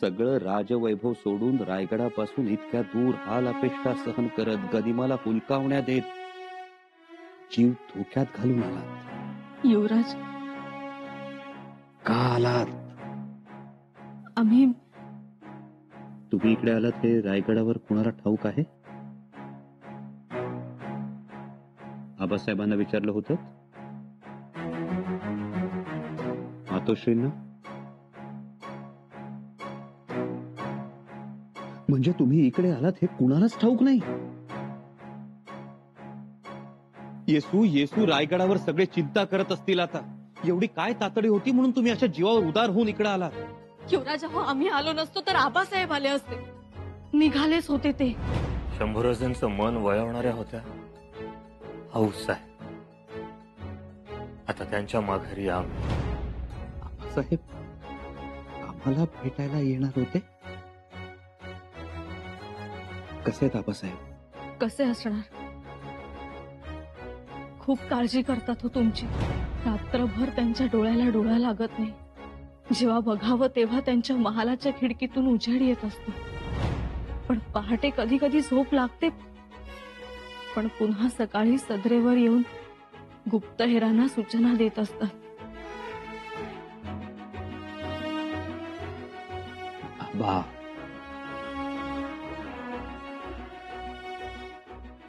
सगळं राजवैभव सोडून रायगडापासून इतक्या दूर हाल अपेष्टा सहन करत गनिमाला हुलकावण्या देत जीव धोक्यात घालून आलात. युवराज, का आलात? आम्ही तुम्ही इकडे आलात हे रायगडावर कुणाला ठाऊक आहे? आबासाहेबांना विचारलं होतं? मातोश्रींना? म्हणजे तुम्ही इकडे आलात हे कुणालाच ठाऊक नाही? येसू येसू रायगडावर सगळे चिंता करत असतील आता. एवढी काय तातडी होती म्हणून तुम्ही अशा जीवावर उदार होऊन इकडे आलात? युवराज, आम्ही आलो नसतो तर आबासाहेब आले असते. निघालेच होते ते. शंभूराजांचं मन वळवणाऱ्या होत्या हौस आहे. आता त्यांच्या माघारी आबासाहेब आम्हाला भेटायला येणार होते? कसे आहेत आबासाहेब? कसे असणार? खूप काळजी करतात हो तुमची. रात्रभर त्यांच्या डोळ्याला डोळा लागत नाही. जेव्हा बघावं तेव्हा त्यांच्या महालाच्या खिडकीतून उजेड येत असतो. पण पहाटे कधी कधी झोप लागते, पण पुन्हा सकाळी सदरेवर येऊन गुप्तहेरांना सूचना देत असतात. आबा,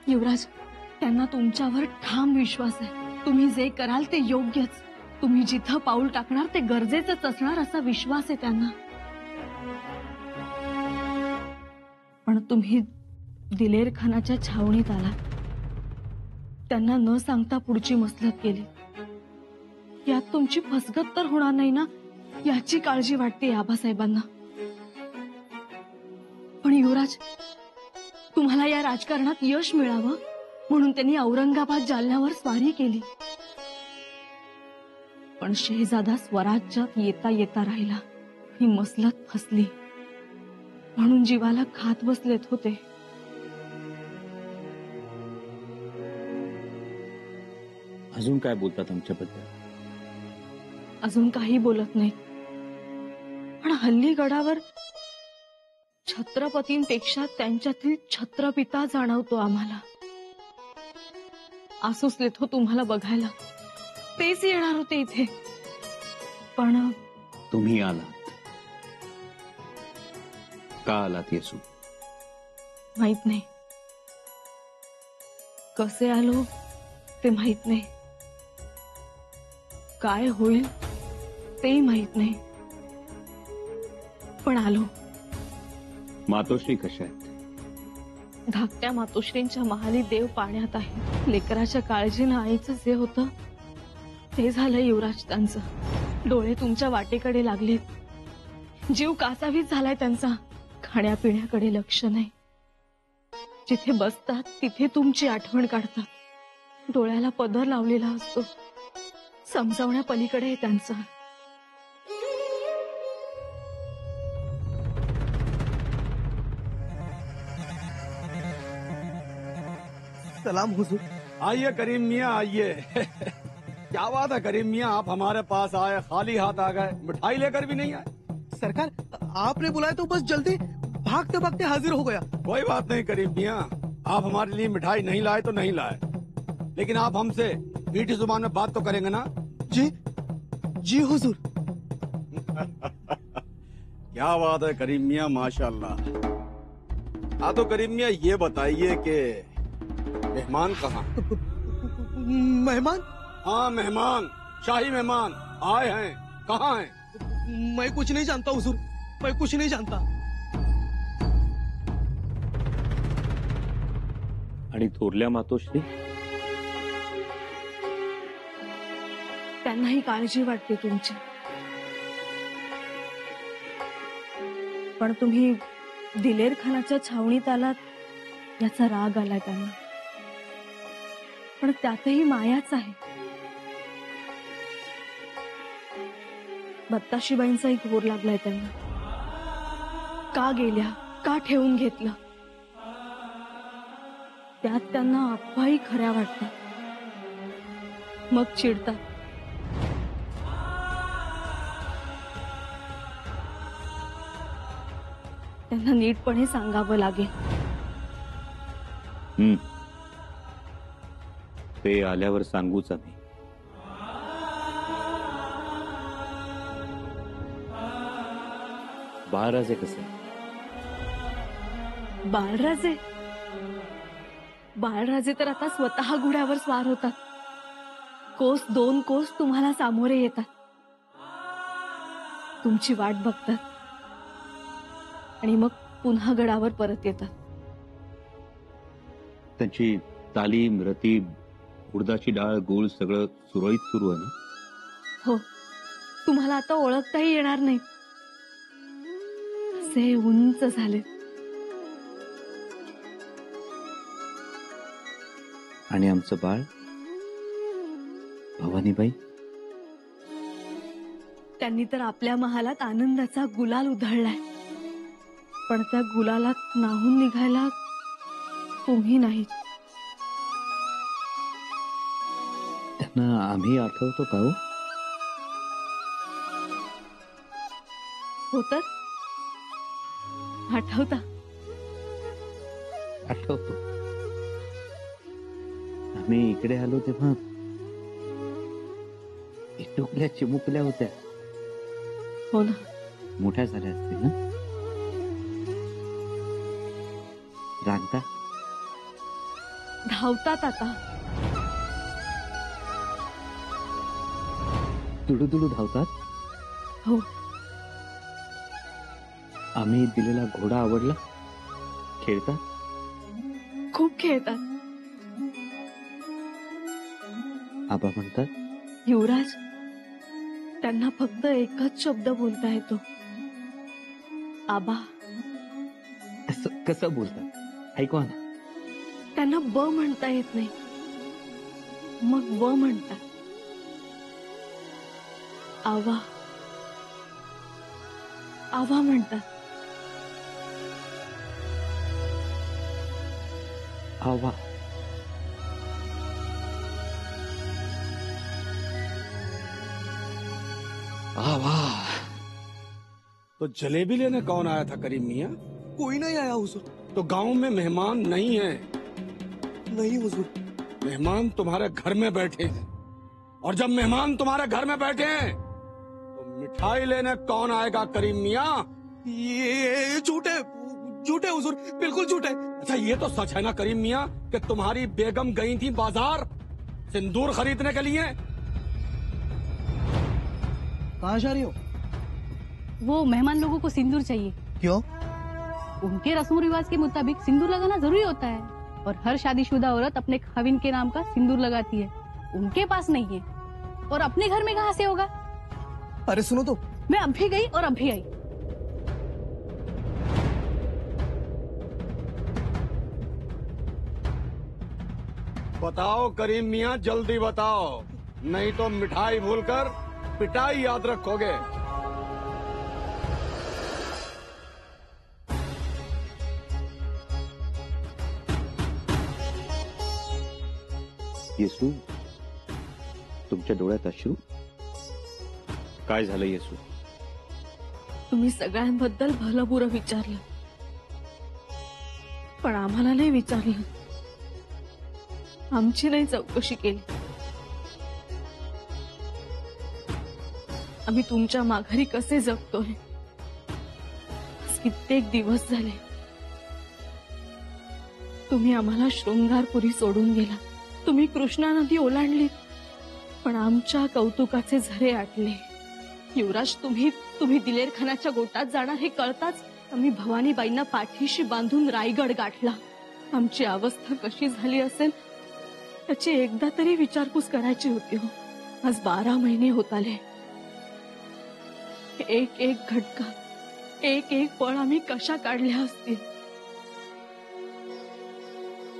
युवराज, त्यांना तुमच्यावर ठाम विश्वास आहे. तुम्ही जे कराल ते योग्यच. तुम्ही जिथं पाऊल टाकणार ते गरजेचंच असणार असा विश्वास आहे त्यांना. पण तुम्ही दिलेर खानाच्या छावणीत आला. त्यांना न सांगता पुढची मसलत केली. यात तुमची फसगत तर होणार नाही ना, याची काळजी वाटते आबासाहेबांना. पण युवराज, तुम्हाला या राजकारणात यश मिळावं म्हणून त्यांनी औरंगाबाद जालन्यावर स्वारी केली. पण शहजादा स्वराज्यात येता येता राहिला. ही मसलत फसली म्हणून जीवाला खात बसलेत होते. अजून काय बोलतात आमच्याबद्दल? अजून काही बोलत नाही. पण हल्ली गडावर छत्रपतींपेक्षा त्यांच्यातील छत्रपिता जाणवतो आम्हाला. आसुसलेत हो तुम्हाला बघायला. तेच येणार होते इथे. पण तुम्ही आलात. का आलात येसू? माहित नाही. कसे आलो ते माहित नाही. काय होईल ते माहित नाही. पण आलो. मातोश्री कशा आहेत? धाकट्या मातोश्रींच्या महाली देव पाण्यात आहे. लेकराच्या काळजीनं आईचं जे होतं ते झालं युवराज त्यांचं. डोळे तुमच्या वाटेकडे लागलेत. जीव कासावीस झालाय त्यांचा. खाण्यापिण्याकडे लक्ष नाही. जिथे बसतात तिथे तुमची आठवण काढतात. डोळ्याला पदर लावलेला असतो. समजावण्या पलीकडे आहे त्यांचं. सलाम हुजूर. आइए करीम मियाँ आइए। क्या बात है करीम मियाँ, आप हमारे पास आए खाली हाथ आ गए, मिठाई लेकर भी नहीं आए। सरकार, आपने बुलाया तो बस जल्दी भागते भागते हाजिर हो गया। कोई बात नहीं करीम मियाँ, आप हमारे लिए मिठाई नहीं लाए तो नहीं लाए, लेकिन आप हमसे मीठी जुबान में बात तो करेंगे ना? जी जी हुजूर। क्या बात है करीम मियाँ, माशाल्लाह। हाँ तो करीम मियाँ ये बताइए कि मेहमान कहाँ? मेहमान? हाँ मेहमान, शाही मेहमान आए हैं, कहाँ हैं? मैं कुछ नहीं जानता हुजूर, मैं कुछ नहीं जानता। आणि थोरल्या मातोश्री? त्यांनाही काळजी वाटते तुमची. पण तुम्ही दिलेर खानाच्या छावणीत आलात याचा राग आलाय त्यांना. पण त्यातही मायाच आहे. बत्ताशीबाईंचाही घोर लागलाय त्यांना. का गेल्या, का ठेवून घेतलं, त्यात त्यांना अफवाही खऱ्या वाटतात. मग चिडतात. त्यांना नीटपणे सांगावं लागेल. ते आल्यावर सांगूच आम्ही. बाळराजे कसे? बाळराजे बाळराजे तर आता स्वतः घोड्यावर स्वार होतात. कोस 2 कोस तुम्हाला सामोरे येतात. तुमची वाट बघतात आणि मग पुन्हा गडावर परत येतात. त्यांची तालीम, रतीब, उडदाची डाळ, गोळ सगळं सुरळीत सुरू आहे ना? हो, तुम्हाला आता ओळखताही येणार नाही. असे उंच झाले. आणि आमचं बाळ भवानीबाई? त्यांनी तर आपल्या महालात आनंदाचा गुलाल उधळलाय. पण त्या गुलालात नाहून निघायला तुम्ही नाहीत. त्यांना आम्ही आठवतो का हो? हो तर आठवता. आठवतो. आम्ही इकडे आलो तेव्हा इटुकल्या चिमुकल्या होत्या. हो ना. मोठ्या झाल्या असतील ना? रांगता धावतात आता. तुडू धावतात. हो. आम्ही दिलेला घोडा आवडला? खेळतात? खूप खेळतात. आबा म्हणतात, युवराज, त्यांना फक्त एकच शब्द बोलता येतो, आबा. कसं बोलतात? ऐकवा ना. त्यांना ब म्हणता येत नाही, मग व म्हणतात. आवा आवा म्हणतात. आवा. आवा. तो जलेबी लेने कौन आया था करीम मियाँ? कोई नहीं आया हुजूर. तो गांव में मेहमान नहीं है. नहीं हुजूर. मेहमान तुम्हारे घर में बैठे हैं, और जब मेहमान तुम्हारे घर में बैठे हैं तो मिठाई लेने कौन आएगा करीम मियाँ? ये झूठे झूठे हुजूर, बिल्कुल झूठे. अच्छा, ये तो सच है ना करीम मियाँ कि तुम्हारी बेगम गई थी बाजार सिंदूर खरीदने के लिए? कहाँ जा रही हो? वो मेहमान लोगों को सिंदूर चाहिए. क्यों? उनके रस्म रिवाज के मुताबिक सिंदूर लगाना जरूरी होता है, और हर शादीशुदा औरत अपने खाविन के नाम का सिंदूर लगाती है. उनके पास नहीं है, और अपने घर में कहाँ से होगा? अरे सुनो तो. मैं अब भी गई और अब भी आई. बताओ करीम मियाँ, जल्दी बताओ, नहीं तो मिठाई भूलकर पिटाई याद रखोगे. येसू, तुमच्या डोळ्यात अश्रू? काय झालं येसू? तुम्ही सगळ्यांबद्दल भलं बुरं विचारलं, पण आम्हाला नाही विचारलं. आमची नाही चौकशी केली. आम्ही तुमच्या माघारी कसे जगतोय. आज कित्येक दिवस झाले. तुम्ही आम्हाला शृंगारपुरी सोडून गेला. तुम्ही कृष्णा नदी ओलांडली, पण आमच्या कौतुकाचे झरे आटले. युवराज, तुम्ही दिलेर खानाच्या गोटात जाणार हे कळताच आम्ही भवानीबाईंना पाठीशी बांधून रायगड गाठला. आमची अवस्था कशी झाली असेल त्याची एकदा तरी विचारपूस करायची होती हो. आज 12 महिने होत आले. एक एक घटका, एक एक पळ आम्ही कशा काढल्या असतील.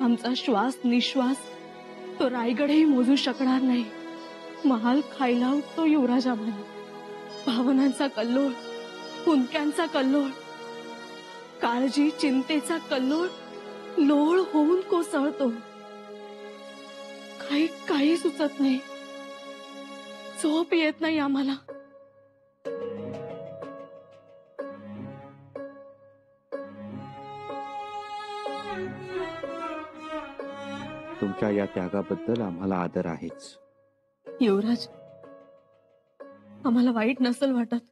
आमचा श्वास निश्वास तो रायगडही मोजू शकणार नाही. महाल खायला उठतो युवराज आम्हाला. भावनांचा कल्लोळ, हुंदक्यांचा कल्लोळ, काळजी चिंतेचा कल्लोळ लोळ होऊन कोसळतो. काही सुचत नाही. झोप येत नाही आम्हाला. तुमच्या या त्यागाबद्दल आम्हाला आदर आहेच. युवराज, आम्हाला वाईट नसल वाटत.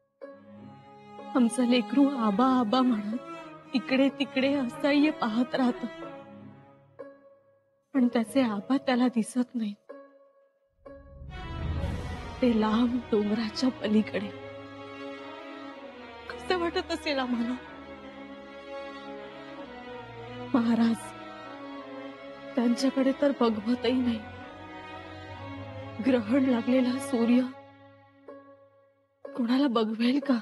आमचं लेकरू आबा आबा म्हणत इकडे तिकडे असह्य पाहत राहत, पण त्याचे आबा त्याला दिसत नाही. ते लांब डोंगराच्या पलीकडे. कसं वाटत असेल आम्हाला. महाराज त्यांच्याकडे तर बघवतही नाही. ग्रहण लागलेला सूर्य कोणाला बघवेल का?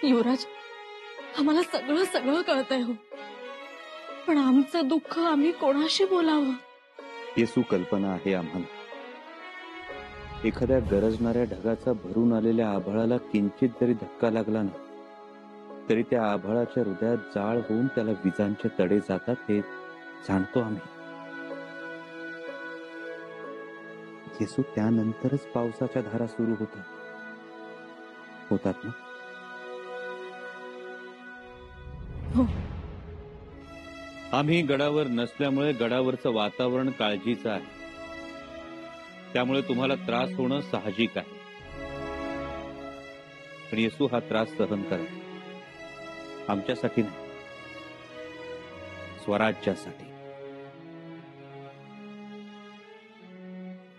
युवराज, आम्हाला सगळं सगळं कळतंय हो, पण आमचं दुःख आम्ही कोणाशी बोलावं? येसू कल्पना आहे आम्हाला. एखाद्या गरजणाऱ्या ढगाचा भरून आलेल्या आभाळाला किंचित जरी धक्का लागला ना, तरी त्या आभाळाच्या हृदयात जाळ होऊन त्याला विजांचे तडे जातात, हे जाणतो आम्ही. येसू, त्यानंतरच पावसाच्या धारा सुरू होतात ना? हो. आम्ही गडावर नसल्यामुळे गडावरचं वातावरण काळजीचं आहे. त्यामुळे तुम्हाला त्रास होणं साहजिक आहे. पण येसू, हा त्रास सहन करा. आमच्यासाठी नाही, स्वराज्यासाठी.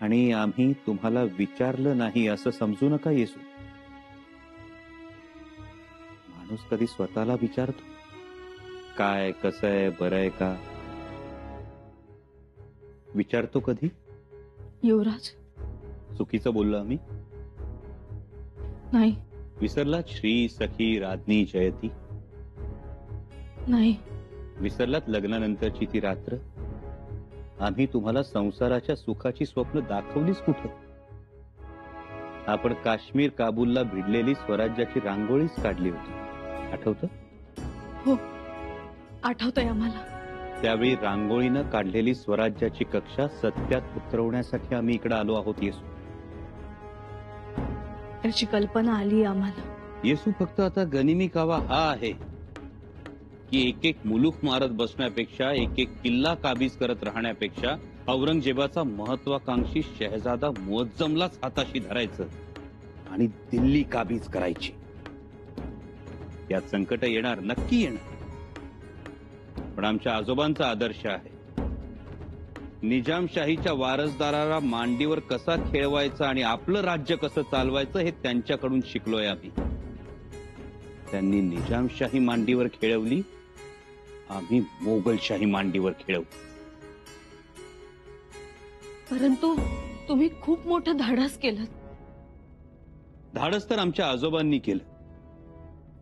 आणि आम्ही तुम्हाला विचारलं नाही असं समजू नका येसू. माणूस कधी स्वतःला विचारतो काय, कसं आहे, बरं आहे का? विचारतो कधी? युवराज, चुकीचं बोललो आम्ही? नाही. विसरलात श्री सखी राधनी जयती? नाही. विसरलात लग्नानंतरची ती रात्र? आम्ही तुम्हाला संसाराच्या सुखाची स्वप्न दाखवलीच कुठे? आपण काश्मीर काबूलला भिडलेली स्वराज्याची रांगोळीच काढली होती, आठवतं? हो, आठवतंय आम्हाला. त्यावेळी रांगोळीनं काढलेली स्वराज्याची कक्षा सत्यात उतरवण्यासाठी आम्ही इकडे आलो आहोत येसू. त्याची कल्पना आली आम्हाला. येसू, फक्त आता गनिमी कावा हा आहे की एक एक मुलूक मारत बसण्यापेक्षा, एक एक किल्ला काबीज करत राहण्यापेक्षा औरंगजेबाचा महत्वाकांक्षी शहजादा मुअज्जमलाच हाताशी धरायचं आणि दिल्ली काबीज करायची. यात संकट येणार, नक्की येणार. पण आमच्या आजोबांचा आदर्श आहे, निजामशाहीच्या वारसदाराला मांडीवर कसा खेळवायचा आणि आपलं राज्य कसं चालवायचं हे त्यांच्याकडून शिकलोय आम्ही. त्यांनी निजामशाही मांडीवर खेळवली, आम्ही मोगलशाही मांडीवर खेळवू. परंतु तुम्ही खूप मोठं धाडस केलं. धाडस तर आमच्या आजोबांनी केलं,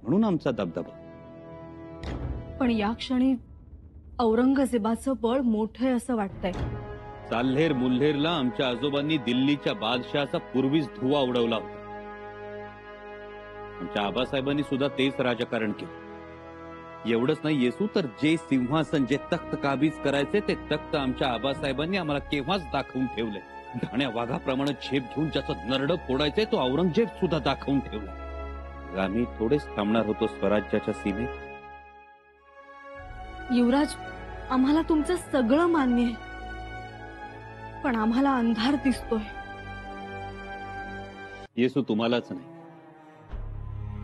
म्हणून आमचा दबदबा. पण या क्षणी औरंगजेबाचं बळ मोठं आहे असं वाटतंय. साल्हेर मुल्हेरला आमच्या आजोबांनी दिल्लीच्या बादशहाचा पूर्वीच धुवा उडवला होता. आमच्या आबासाहेबांनी सुद्धा तेच राजकारण केलं. एवढंच नाही येसू, तर जे सिंहासन, जे तख्त काबीज करायचे ते तख्त आमच्या आबासाहेबांनी आम्हाला केव्हाच दाखवून ठेवलंय. ढाण्या वाघाप्रमाणे झेप घेऊन ज्याचं नरडं फोडायचंय तो औरंगजेब सुद्धा दाखवून ठेवलाय. आम्ही थोडेच थांबणार होतो स्वराज्याच्या सीमेत. युवराज, आम्हाला तुमचं सगळं मान्य आहे, पण आम्हाला अंधार दिसतोय. येसू, तुम्हालाच नाही,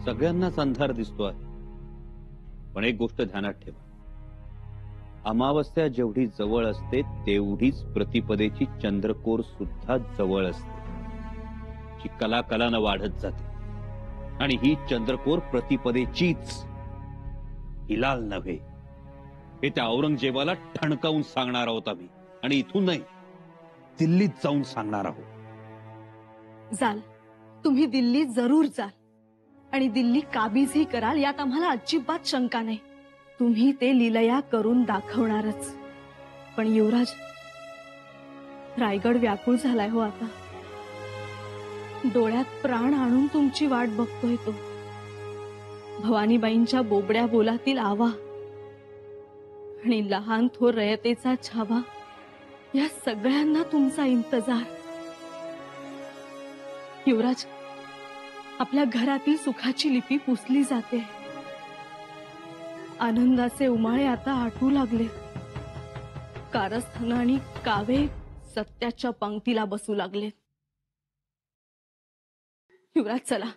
सगळ्यांनाच अंधार दिसतो आहे. पण एक गोष्ट ध्यानात ठेवा, अमावस्या जेवढी जवळ असते तेवढीच प्रतिपदेची चंद्रकोर सुद्धा जवळ असते, जी कलाकलानं वाढत जाते. आणि ही चंद्रकोर प्रतिपदेचीच, हिलाल नव्हे. हे त्या औरंगजेबाला ठणकावून सांगणार आहोत आम्ही, आणि इथून नाही, दिल्लीत जाऊन सांगणार आहोत. जाल, तुम्ही दिल्लीत जरूर जाल आणि दिल्ली काबीजही कराल, यात आम्हाला अजिबात शंका नाही. तुम्ही ते लीलया करून दाखवणारच. पण युवराज, रायगड व्याकुळ झालाय हो आता. डोळ्यात प्राण आणून तुमची वाट बघतोय तो. भवानीबाईंच्या बोबड्या बोलातील आवा आणि लहान थोर रयतेचा छावा, या सगळ्यांना तुमचा इंतजार. युवराज, आपल्या घरातील सुखाची लिपी पुसली जाते. आनंदाचे उमाळे आता आटू लागले. कारस्थान आणि कावे सत्याच्या पंक्तीला बसू लागले. युवराज चला,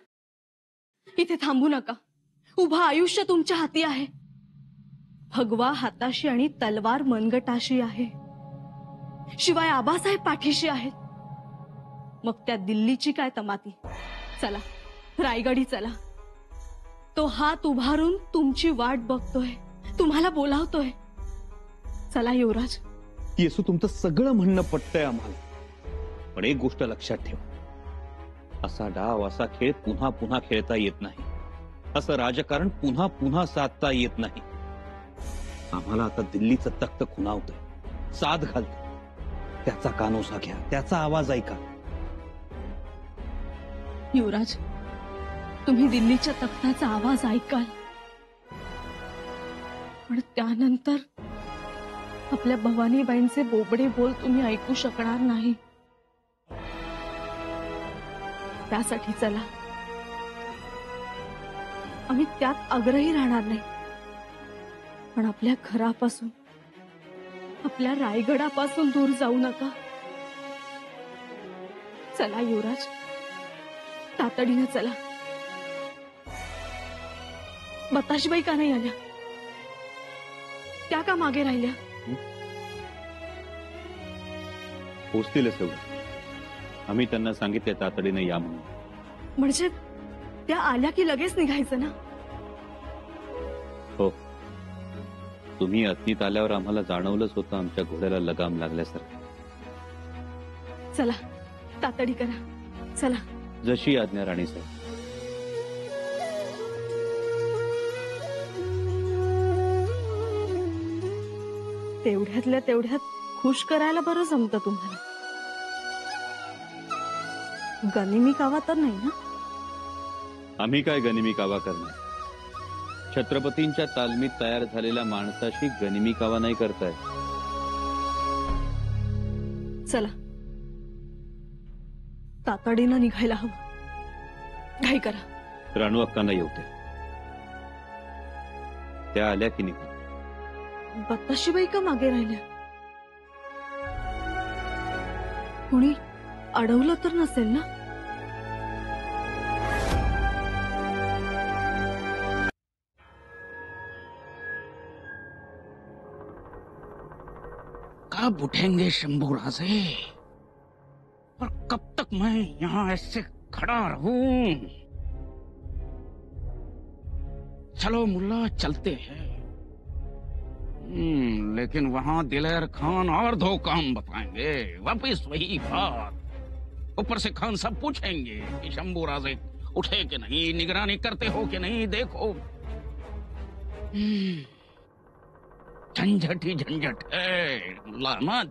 इथे थांबू नका. उभं आयुष्य तुमच्या हाती आहे. भगवा हाताशी आणि तलवार मनगटाशी आहे. शिवाय आबासाहेब पाठीशी आहेत. मग त्या दिल्लीची काय तमाती. चला रायगडी चला. तो हात उभारून तुमची वाट बघतोय, तुम्हाला बोलावतोय. चला युवराज. येसू, तुमचं सगळं म्हणणं पटतंय आम्हाला, पण एक गोष्ट लक्षात ठेवा. असा डाव, असा खेळ पुन्हा पुन्हा खेळता येत नाही. असं राजकारण पुन्हा पुन्हा साधता येत नाही. आम्हाला आता दिल्लीचं तख्त खुणावतंय, साथ घालतंय. त्याचा कानोसा घ्या, त्याचा आवाज ऐका. युवराज, तुम्ही दिल्लीच्या तख्ताचा आवाज ऐकाल, पण त्यानंतर आपल्या भवानीबाईंचे बोबडे बोल तुम्ही ऐकू शकणार नाही. त्यासाठी चला. आम्ही त्यात आग्रही राहणार नाही, पण आपल्या घरापासून, आपल्या रायगडापासून दूर जाऊ नका. चला युवराज, तातडीनं चला. बताशबाई का नाही आल्या? त्या का मागे राहिल्या? पोचतीलच एवढं. आम्ही त्यांना सांगितले तातडीने या म्हणून. म्हणजे त्या आल्या की लगेच निघायचं ना? हो, तुम्ही अत्नीत आल्यावर आम्हाला जाणवलंच होतं आमच्या घोड्याला लगाम लागल्यासारखं. चला तातडी करा. चला. जशी आज्ञा राणीसाहेब. तेवढ्यातल्या तेवढ्यात खुश करायला बरं जमतं तुम्हाला. गनिमी कावा तर नाही ना? आम्ही काय गनिमी कावा करणार? छत्रपतींच्या तालमीत तयार झालेल्या माणसाशी गनिमी कावा नाही करताय. चला, तातडीनं निघायला हवं. घाई करा. राणू अक्कांना येऊ द्या. त्या आल्या की निघू. बताशीबाई का मागे राहिल्या? कोणी अडवलं तर नसेल ना? कब उठेंगे शंभू राजे? और कब तक मैं यहाँ ऐसे खड़ा रहूं? चलो मुल्ला, चलते हैं। लेकिन वहां दिलेर खान और 2 काम बताएंगे। वापिस वही बात। ऊपर से खान सब पूछेंगे कि शंभू राजे उठे कि नहीं, निगरानी करते हो कि नहीं। देखो, झंझट ही झंझट है मुल्ला अहमद।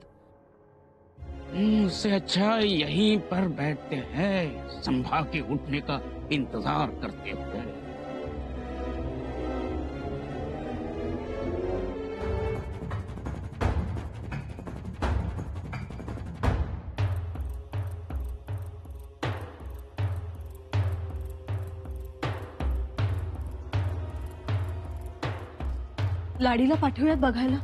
उससे अच्छा यहीं पर बैठते हैं, संभा के उठने का इंतजार करते हुए। लाडीला पाठवूयात बघायला.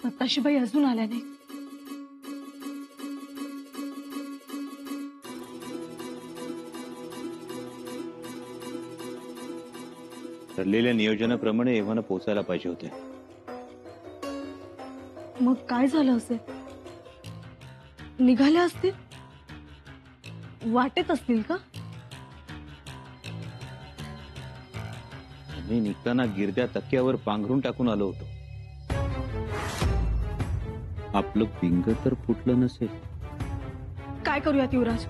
बताशीबाई अजून आल्या नाही. ठरलेल्या नियोजनाप्रमाणे एव्हाना पोहोचायला पाहिजे होते. मग काय झालं असेल? निघाल्या असतील? वाटेत असतील का? मी निघताना गिरद्या तक्क्यावर पांघरून टाकून आलो होतो. आपलं पिंग तर फुटलं नसेल. काय करूयात युवराज?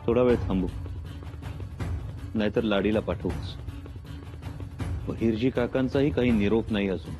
थोडा वेळ थांबू, नाहीतर लाडीला पाठवूच. बहिर्जी काकांचाही काही निरोप नाही अजून.